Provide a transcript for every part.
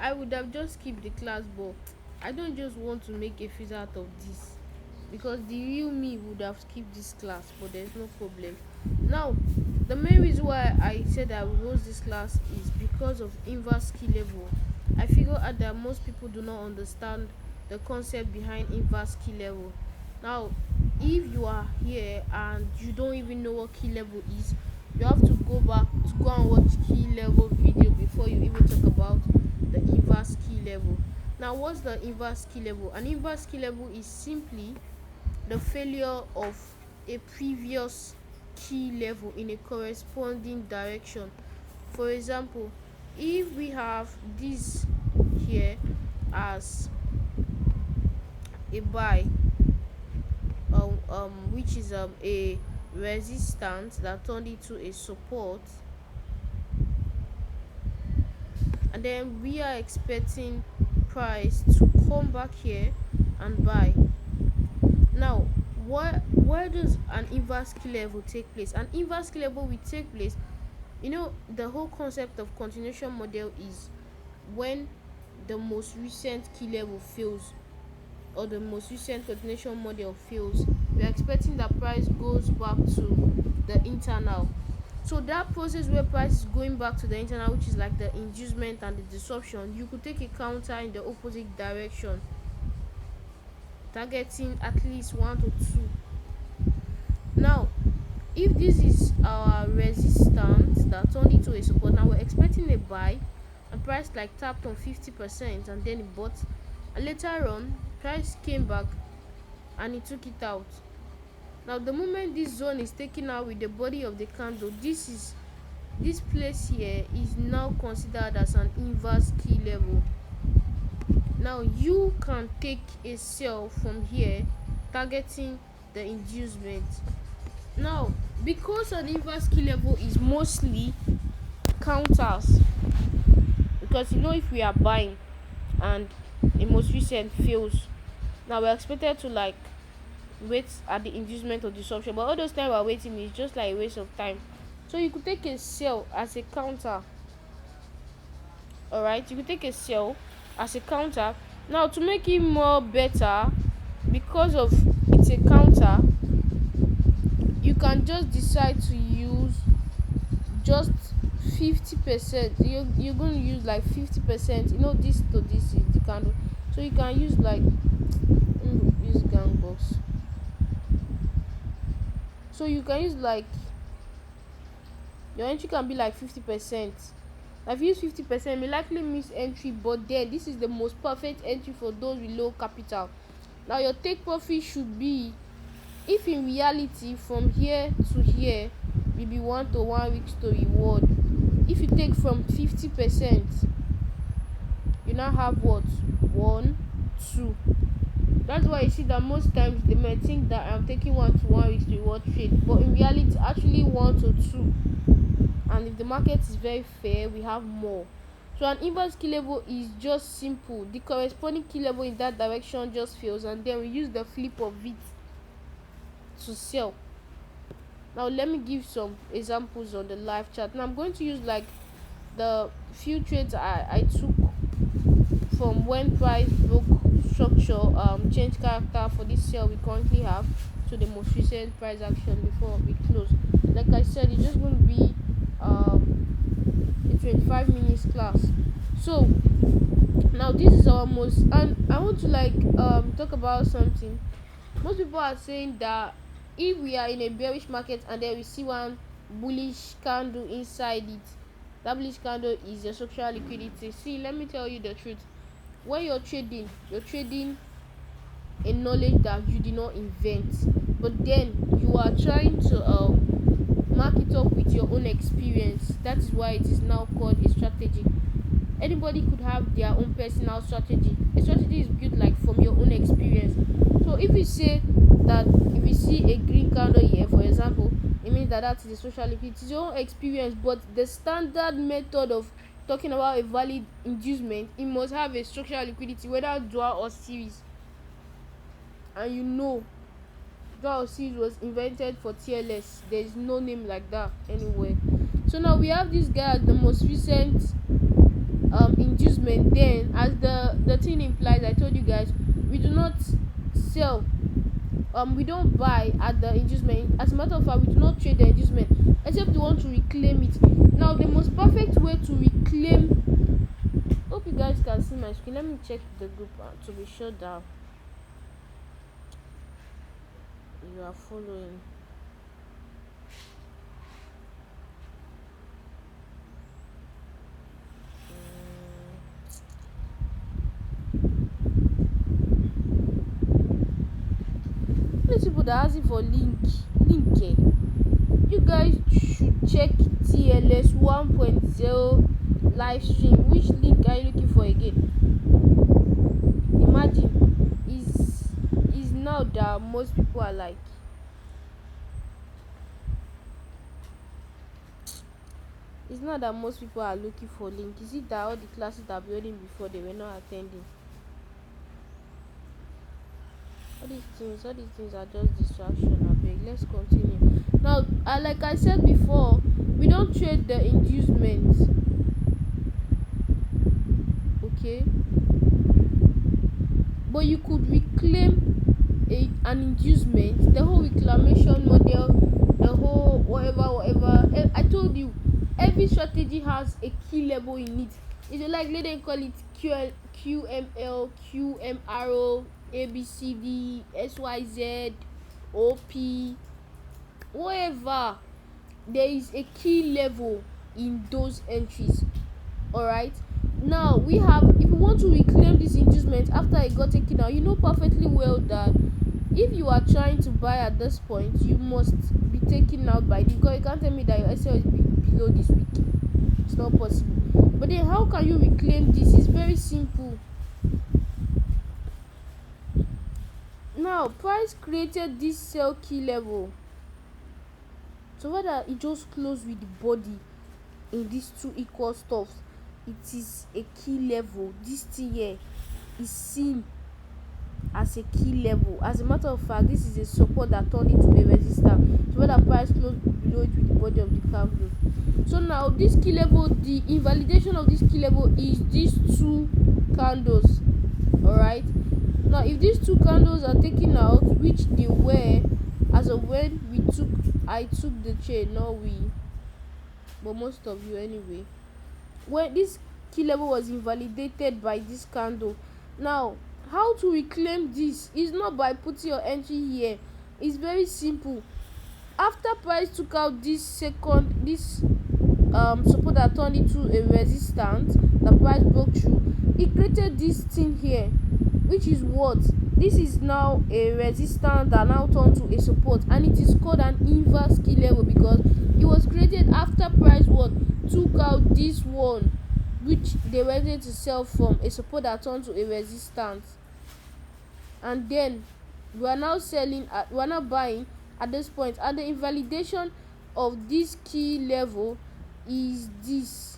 I would have just skipped the class, but I don't just want to make a face out of this, because the real me would have skipped this class, but there's no problem. Now, the main reason why I said I will host this class is because of inverse key level. I figure out that most people do not understand the concept behind inverse key level. Now, if you are here and you don't even know what key level is, you have to go back to go and watch key level video before you even talk about the inverse key level. Now, what's the inverse key level? An inverse key level is simply the failure of a previous key level in a corresponding direction. For example, if we have this here as a buy, which is a resistance that turned into a support, and then we are expecting price to come back here and buy. Now, where does an inverse key level take place? An inverse key level will take place, the whole concept of continuation model is when the most recent key level fails, or the most recent continuation model fails, we are expecting that price goes back to the internal. So that process where price is going back to the internal, which is like the inducement and the disruption, you could take a counter in the opposite direction, targeting at least 1 to 2. Now, if this is our resistance that turned into a support, now we're expecting a buy, and price like tapped on 50% and then it bought, and later on price came back and it took it out. Now, the moment this zone is taken out with the body of the candle, this place here is now considered as an inverse key level. Now, you can take a sell from here, targeting the inducement. Now, because an inverse key level is mostly counters, because if we are buying and a most recent fails, now we're expected to like wait at the inducement or disruption, but all those time we're waiting is just like a waste of time. So you could take a sell as a counter. All right, you could take a sell as a counter. Now, to make it more better, because of it's a counter, you can just decide to use just 50%. You're going to use like 50%. This to this is the candle, so you can use like, use gang box. So you can use like, your entry can be like 50%. If you use 50%, you may likely miss entry, but then this is the most perfect entry for those with low capital. Now, your take profit should be, if in reality from here to here will be 1 to 1 week to reward, if you take from 50%, you now have what? 1, 2. That's why you see that most times they might think that I'm taking 1 to 1 week to reward trade, but in reality actually 1 to 2. And if the market is very fair, we have more. So an inverse key level is just simple. The corresponding key level in that direction just fails, and then we use the flip of it to sell. Now, let me give some examples on the live chart. Now, I'm going to use like the few trades I took from when price broke structure, change character for this sale we currently have, to the most recent price action before we close. Like I said, it's just going to be a 25 minutes class. So now this is our most, and I want to like talk about something. Most people are saying that if we are in a bearish market and then we see one bullish candle inside it, that bullish candle is your structural liquidity. See, let me tell you the truth. When you're trading a knowledge that you did not invent, but then you are trying to mark it up with your own experience. That is why it is now called a strategy. Anybody could have their own personal strategy. A strategy is built like from your own experience. So if you say that if you see a green candle here, for example, it means that is a social liquidity. It's your own experience, but the standard method of talking about a valid inducement, it must have a structural liquidity, whether dual or series. And dual or series was invented for TLS. There is no name like that anywhere. So now we have this guy as the most recent inducement, then as the thing implies, I told you guys, we do not sell, we don't buy at the inducement. As a matter of fact, we do not trade the inducement except we want to reclaim it. Now the most perfect way to reclaim, hope you guys can see my screen. Let me check the group to be sure that you are following. These people that ask for link, you guys should check TLS 1.0 live stream. Which link are you looking for again? Imagine, is now that most people are like, it's not that most people are looking for link. Is it that all the classes that were holding before, they were not attending? All these things are just distraction. Abeg, let's continue. Now, like I said before, we don't trade the inducement. Okay, but you could reclaim an inducement, the whole reclamation model, the whole whatever. I told you, every strategy has a key level in it. If you like, let them call it QML, QMRO, ABCD, SYZ, OP, whatever. There is a key level in those entries. Alright, now we have, if you want to reclaim this inducement after it got taken out, you know perfectly well that if you are trying to buy at this point, you must be taken out by this, because you can't tell me that your SL is below this week. It's not possible. But then how can you reclaim this? It's very simple. Now price created this sell key level, so whether it just close with the body in these two equal stuffs, it is a key level. This thing here is seen as a key level. As a matter of fact, this is a support that turned into a resistance, so whether price close below it with the body of the candle. So now this key level, the invalidation of this key level is these two candles. Alright, now if these two candles are taken out, which they were as of when I took the trade, not we, but most of you anyway, when this key level was invalidated by this candle. Now how to reclaim this is not by putting your entry here. It's very simple. After price took out this support that turned into a resistance, the price broke through, it created this thing here, which is what, this is now a resistance that now turned to a support, and it is called an inverse key level because it was created after price took out this one, which they wanted to sell from, a support that turned to a resistance, and then we are now buying at this point, and the invalidation of this key level is this.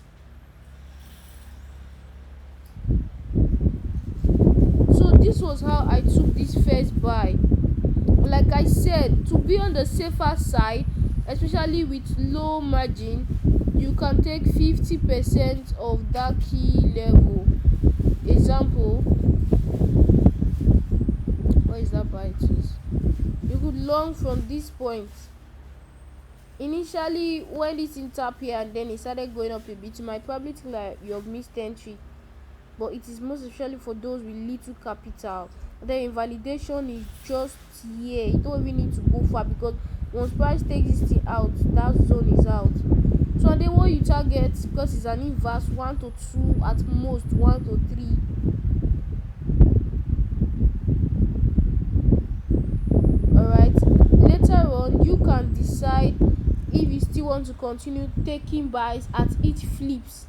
So this was how I took this first buy. Like I said, to be on the safer side, especially with low margin, you can take 50% of that key level. Example, what is that buy it is? You could long from this point. Initially, when this thing tap here and then it started going up a bit, you might probably think like you have missed entry, but it is most especially for those with little capital. The invalidation is just here. You don't even need to go far, because once price takes this thing out, that zone is out. So then what you target, because it's an inverse, 1 to 2, at most 1 to 3. Alright, later on you can decide if you still want to continue taking buys at each flips.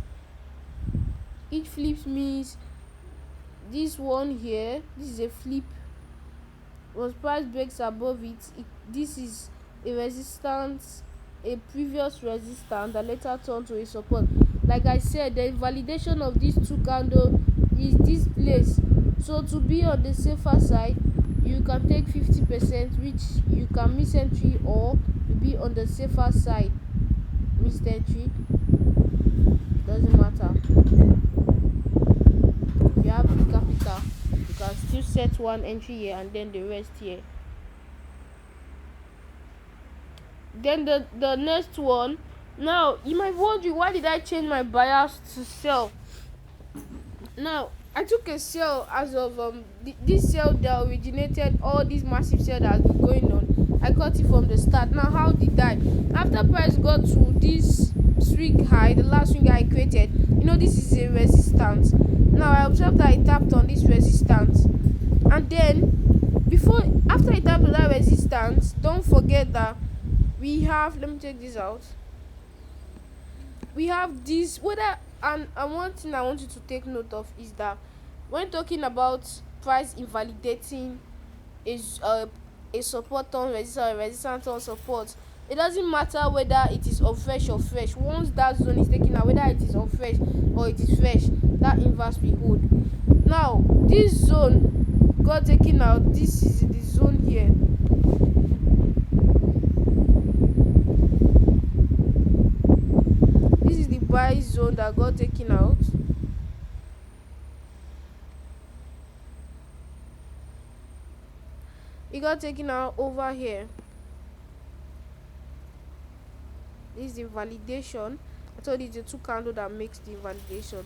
Each flips means this one here, this is a flip. Once price breaks above it, this is a resistance, a previous resistance that later turned to a support. Like I said, the invalidation of these two candles is this place. So to be on the safer side, you can take 50%, which you can miss entry, or to be on the safer side, miss entry, doesn't matter. still set one entry here and then the rest here. Then the next one, now you might wonder why did I change my bias to sell. Now I took a sale as of this sale that originated all this massive sale that has been going on. I got it from the start. Now how did I, after price got to this swing high, the last swing I created, this is a resistance. Now I observed that I tapped on this resistance, and then after I tapped on that resistance, don't forget that we have, let me take this out, we have this, whether, and one thing I want you to take note of is that when talking about price invalidating is a support on resistance or resistance on support, it doesn't matter whether it is unfresh or fresh. Once that zone is taken out, whether it is unfresh or it is fresh, that inverse will hold. Now this zone got taken out. This is the zone here. This is the buy zone that got taken out. It got taken out over here. This is the validation. I told you it's the two candle that makes the validation.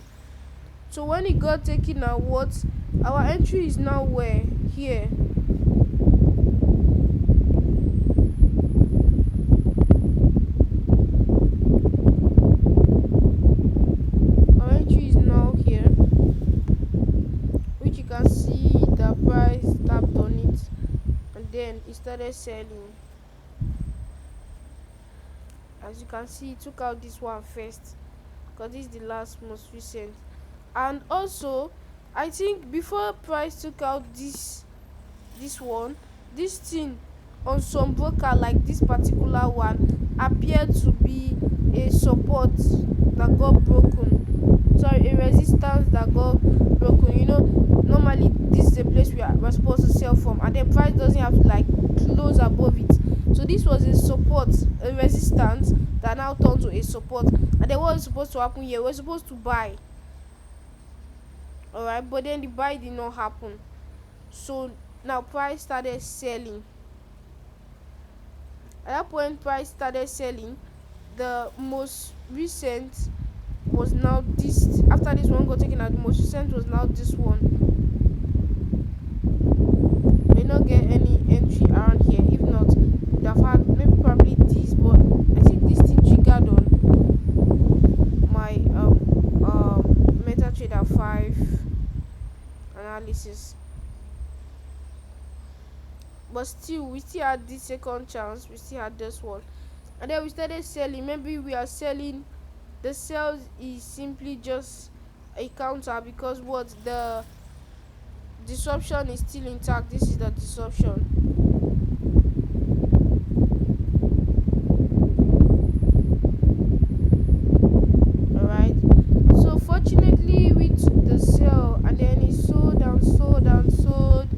So when it got taken out, what our entry is now where? Here. Our entry is now here, which you can see the price tapped on it, and then it started selling. As you can see, it took out this one first because this is the last most recent. And also I think before price took out this one, this thing on some broker like this particular one appeared to be a support that got broken, sorry, a resistance that got broken. Normally this is a place we're supposed to sell from, and then price doesn't have to like close above it. So this was a support, a resistance that now turned to a support, and then what is supposed to happen here? We're supposed to buy, all right, but then the buy did not happen. So now price started selling. At that point price started selling. The most recent was now this. After this one got taken out, the most recent was now this one. May not get any entry around here. If not, would have had maybe probably this, but I think this thing triggered on my MetaTrader 5 analysis. But still, we still had this second chance. We still had this one, and then we started selling. Maybe we are selling. The sales is simply just a counter because what, the disruption is still intact. This is the disruption. Alright, so fortunately we took the sell, and then it sold and sold and sold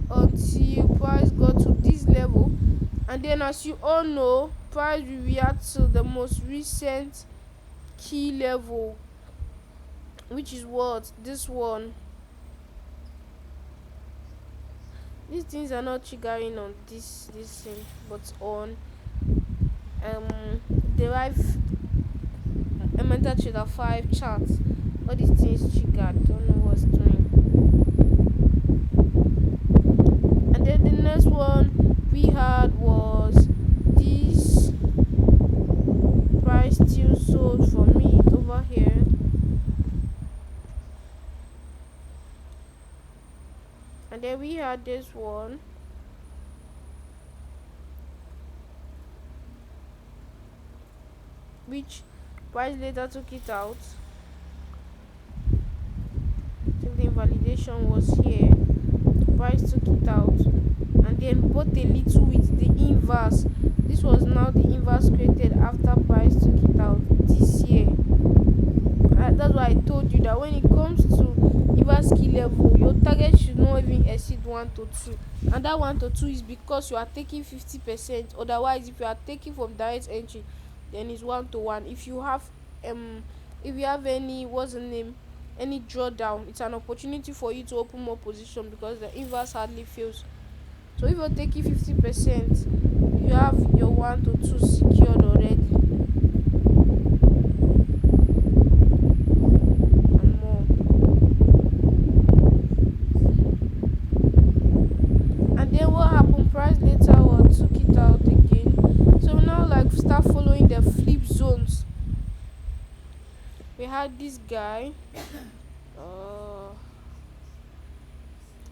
until price got to this level. And then, as you all know, price will react to the most recent key level, which is what, this one. These things are not triggering on this thing, but on derive MetaTrader 5 chart. All these things triggered. Don't know what's doing. And then the next one we had was this. Price still sold for me over here. And then we had this one. Which price later took it out. So the invalidation was here. Price took it out, and then bought a little with the inverse. This was now the inverse created after price took it out this year. That's why I told you that when it comes to inverse key level, your target should not even exceed 1 to 2, and that 1 to 2 is because you are taking 50%. Otherwise, if you are taking from direct entry, then it's 1 to 1. If you have any, what's the name, any drawdown, it's an opportunity for you to open more position because the inverse hardly fails. So if you're taking 50%, you have your 1 to 2 secured already and more. And then what happened? Price later on took it out again. So we now like start following the flip zones. We had this guy uh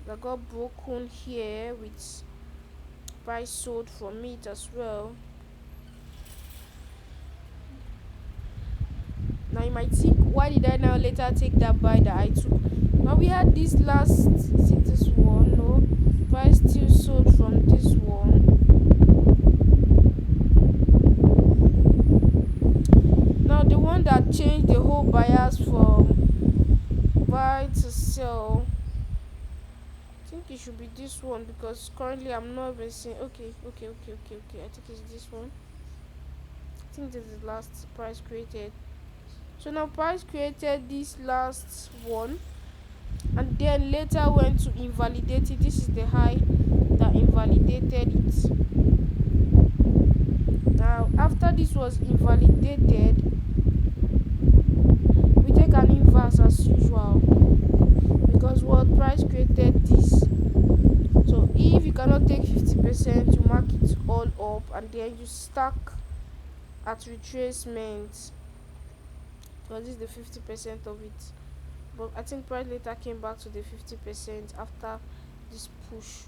that got broken here with price sold from it as well. Now you might think, why did I now later take that buy that I took? Now we had this last, is it this one? No, price still sold from this one. Now the one that changed the whole bias from buy to sell, I think it should be this one because currently I'm not even seeing. Okay. I think it's this one. I think this is the last price created. So now price created this last one and then later went to invalidate it. This is the high that invalidated it. Now after this was invalidated, we take an inverse as usual because what price created this. So if you cannot take 50%, you mark it all up and then you stack at retracement because this is the 50% of it. But I think price later came back to the 50% after this push.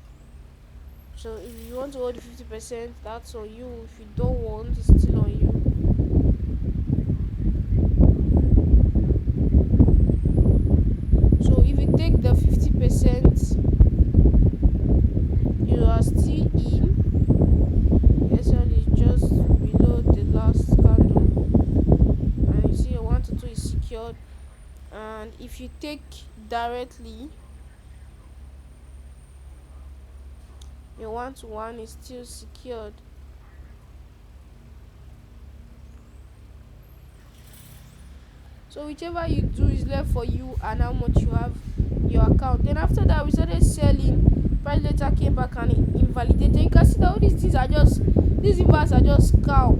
So if you want to hold the 50%, that's on you. If you don't want, it's still on you. So if you take the 50%, you are still in. SL is just below the last candle, and you see your 1 to 2 is secured. And if you take directly, your 1 to 1 is still secured. So whichever you do is left for you and how much you have in your account. Then after that we started selling. Price later came back and invalidated. You can see that all these things are just, these inverse are just scalp.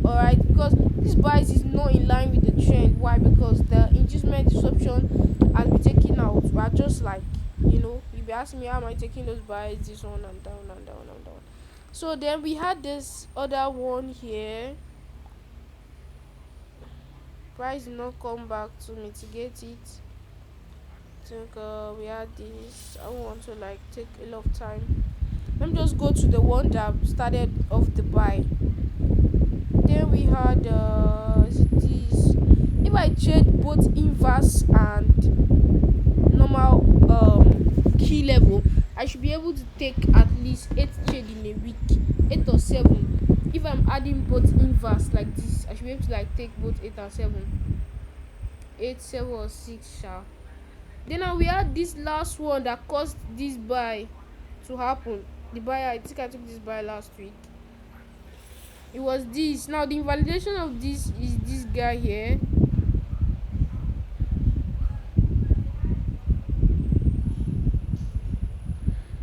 Alright, because this bias is not in line with the trend. Why? Because the inducement disruption has been taken out. We are just like, you'll be asking me, how am I taking those buys? This one and down and down and down. So then we had this other one here. Price did not come back to mitigate it. I think we had this. I don't want to like take a lot of time. Let me just go to the one that started off the buy. Then we had this. If I trade both inverse and normal key level, I should be able to take at least 8 trade in a week, 8 or 7. If I'm adding both inverse like this, I should be able to like take both 8 and 7, 8, 7 or 6 sha. Then now we had this last one that caused this buy to happen. The buy, I think I took this buy last week. It was this. Now the invalidation of this is this guy here.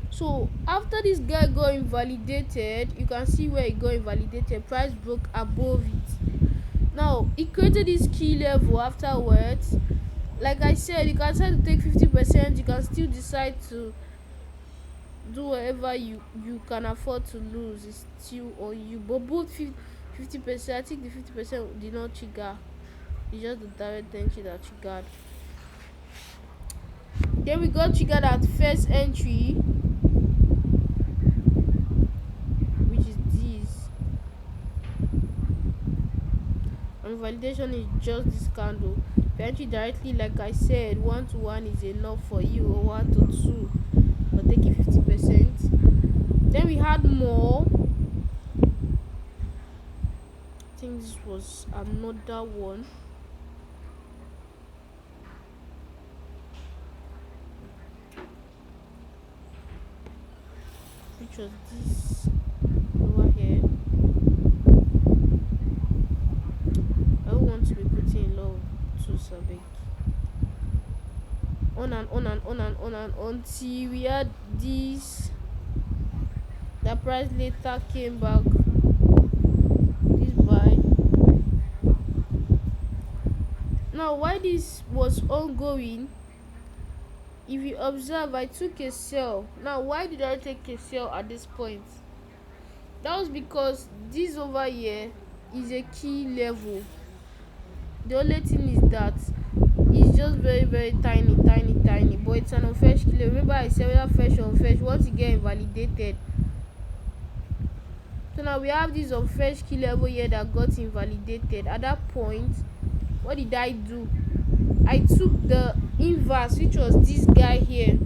So after this guy got invalidated, you can see where it got invalidated. Price broke above it. Now it created this key level afterwards. Like I said, you can decide to take 50%. You can still decide to do whatever you can afford to lose. It's still on you. But both 50%, I think the 50% did not trigger. It's just the direct entry that triggered. Then we got triggered at first entry, which is this. And validation is just this candle. If you entry directly, like I said, 1 to 1 is enough for you, or 1 to 2 for taking 50%. Then we had more. I think this was another one. Which was this over here. I don't want to be putting in love to Sabii. and on and on and on and on until we had this. The price later came back this buy. Now why this was ongoing, if you observe, I took a sell. Now why did I take a sell at this point? That was because this over here is a key level. The only thing is that it's just very very tiny, but it's an unfetched key level. Remember I said whether fetch or unfetched, once you get invalidated. So now we have this unfetched key level here that got invalidated. At that point, what did I do? I took the inverse, which was this guy here.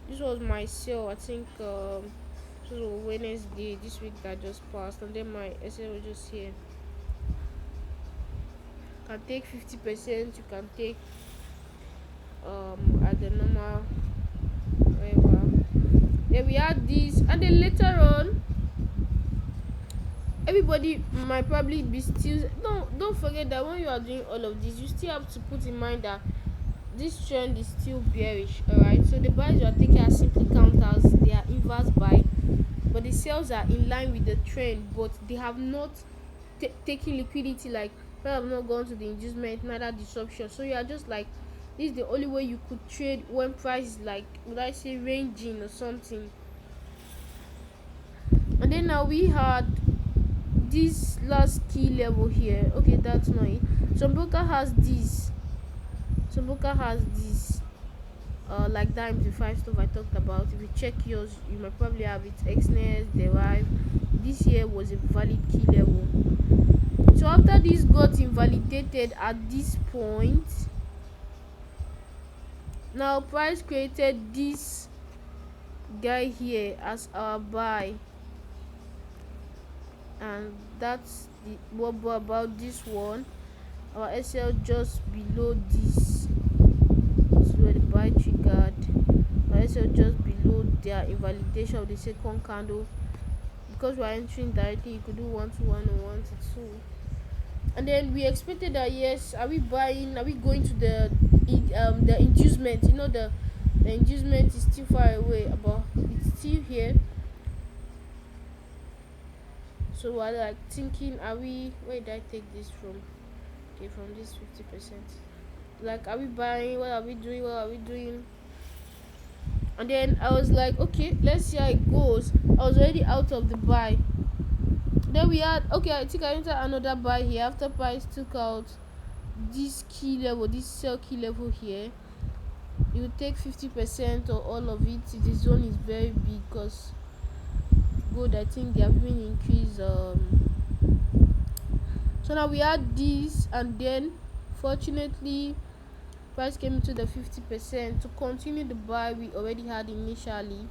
This was my sale, I think this was Wednesday this week that just passed, and then my SL was just here. You can take 50%, you can take at the normal whatever. Then we had this, and then later on everybody might probably be still, don't forget that when you are doing all of this, you still have to put in mind that this trend is still bearish. Alright, so the buys you are taking are simply counters, they are inverse buy, but the sales are in line with the trend, but they have not taken liquidity, like they have not gone to the inducement, neither disruption. So you are just like, this is the only way you could trade when price is like, would I say, ranging or something. And then now we had this last key level here. Okay, that's not it. Some broker has this, like that MT5 stuff I talked about. If you check yours, you might probably have it. Xness, Derive. This here was a valid key level. So after this got invalidated at this point, now price created this guy here as our buy, and that's the what about this one. Our SL just below this. This is where the buy triggered. Our SL just below their invalidation of the second candle. Because we are entering directly, you could do 1 to 1 or 1 to 2. And then we expected that, yes, are we buying? Are we going to the inducement? You know, the inducement is still far away, but it's still here. So we're like thinking, are we, where did I take this from? Okay, from this 50%. Like, are we buying? What are we doing? And then I was like, okay, let's see how it goes. I was already out of the buy. Then we had, okay, I think I entered another buy here after price took out this key level, this sell key level here. You will take 50% or all of it if the zone is very big, because gold, I think they have even increased. So now we had this, and then fortunately price came into the 50% to continue the buy we already had initially.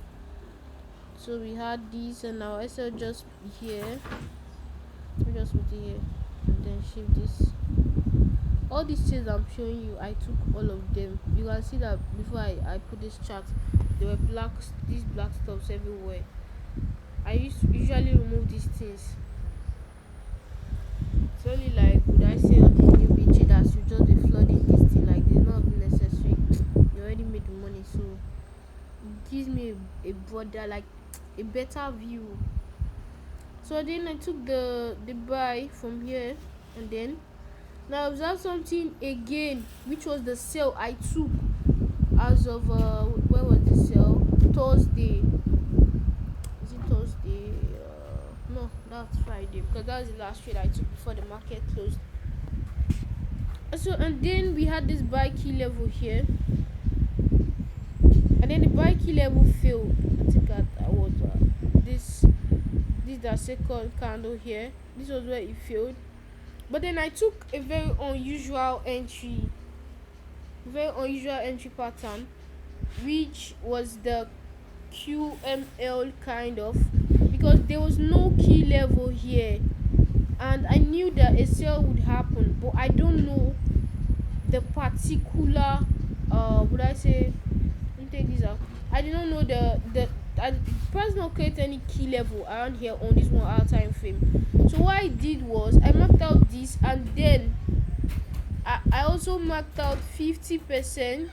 So we had this, and now SL just here. We just put it here and then shift this. All these things I'm showing you, I took all of them. You can see that before I put this chart, there were these black stuffs everywhere. I usually remove these things. It's only like, would I say, all these newbie traders should just be flooding this thing, like they're not necessary. You already made the money, so it gives me a broader, like a better view. So then I took the buy from here, and then now observe something again, which was the sell I took as of where was the sell? Thursday. Is it Thursday? No, that's Friday, because that was the last trade I took before the market closed. So, and then we had this buy key level here, and then the buy key level failed. I think I was this the second candle here. This was where it failed. But then I took a very unusual entry pattern, which was the QML kind of, because there was no key level here, and I knew that a sale would happen, but I don't know the particular would I say, let me take this out. I did not know the price not create any key level around here on this 1 hour time frame. So what I did was I marked out this, and then I also marked out 50%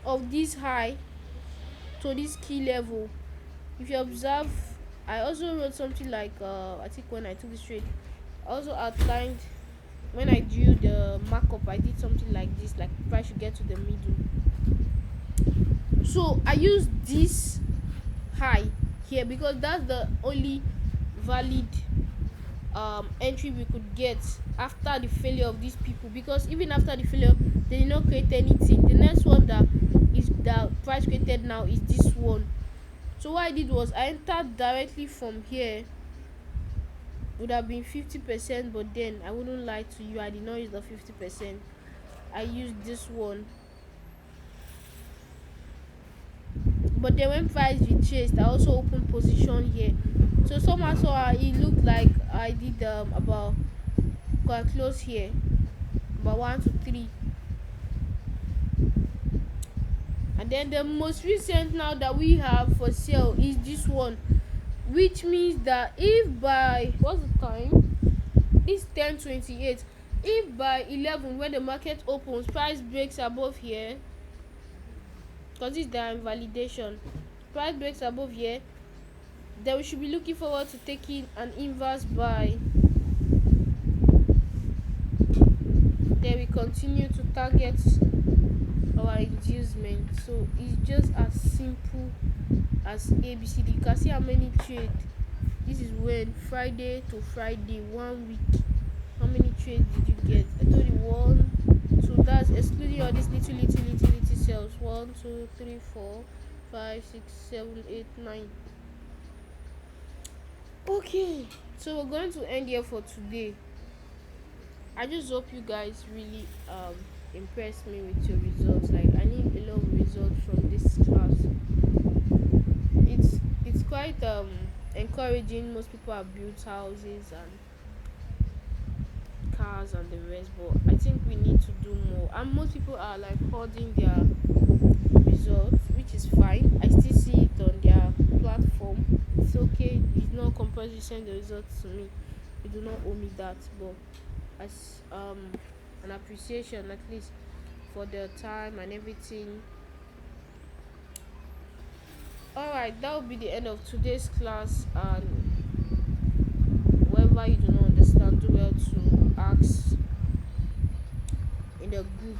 of this high to this key level. If you observe, I also wrote something like I think when I took this trade, I also outlined when I drew the markup. I did something like this, like price should get to the middle. So I used this high here because that's the only valid entry we could get after the failure of these people, because even after the failure they did not create anything. The next one that is the price created now is this one. So what I did was I entered directly from here. Would have been 50%, but then I wouldn't lie to you, I did not use the 50%. I used this one. But then when price retraced, I also opened position here. So somehow so it looked like I did about quite close here, about 1 to 3. And then the most recent now that we have for sale is this one, which means that if by what's the time, it's 10:28, if by 11 when the market opens price breaks above here, because it's the invalidation, price breaks above here, then we should be looking forward to taking an inverse buy. Then we continue to target our inducement. So it's just as simple as ABCD. You can see how many trades. This is when Friday to Friday, 1 week. How many trades did you get? I told you 1, 2. That's excluding all these little cells. 1, 2, 3, 4, 5, 6, 7, 8, 9. Okay, so we're going to end here for today. I just hope you guys really impressed me with your results. Like I need a lot of results from this class. It's quite encouraging. Most people have built houses and cars and the rest, but I think we need to do more. And most people are like holding their results, which is fine. I still see it on their platform. It's okay. It's not compulsory. Send the results to me. You do not owe me that, but as an appreciation at least for the time and everything. Alright, that will be the end of today's class, and wherever you do not understand, do well to ask in the group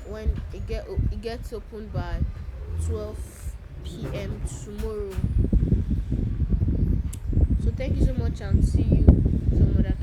when it gets opened by 12 p.m. tomorrow. So thank you so much and see you some other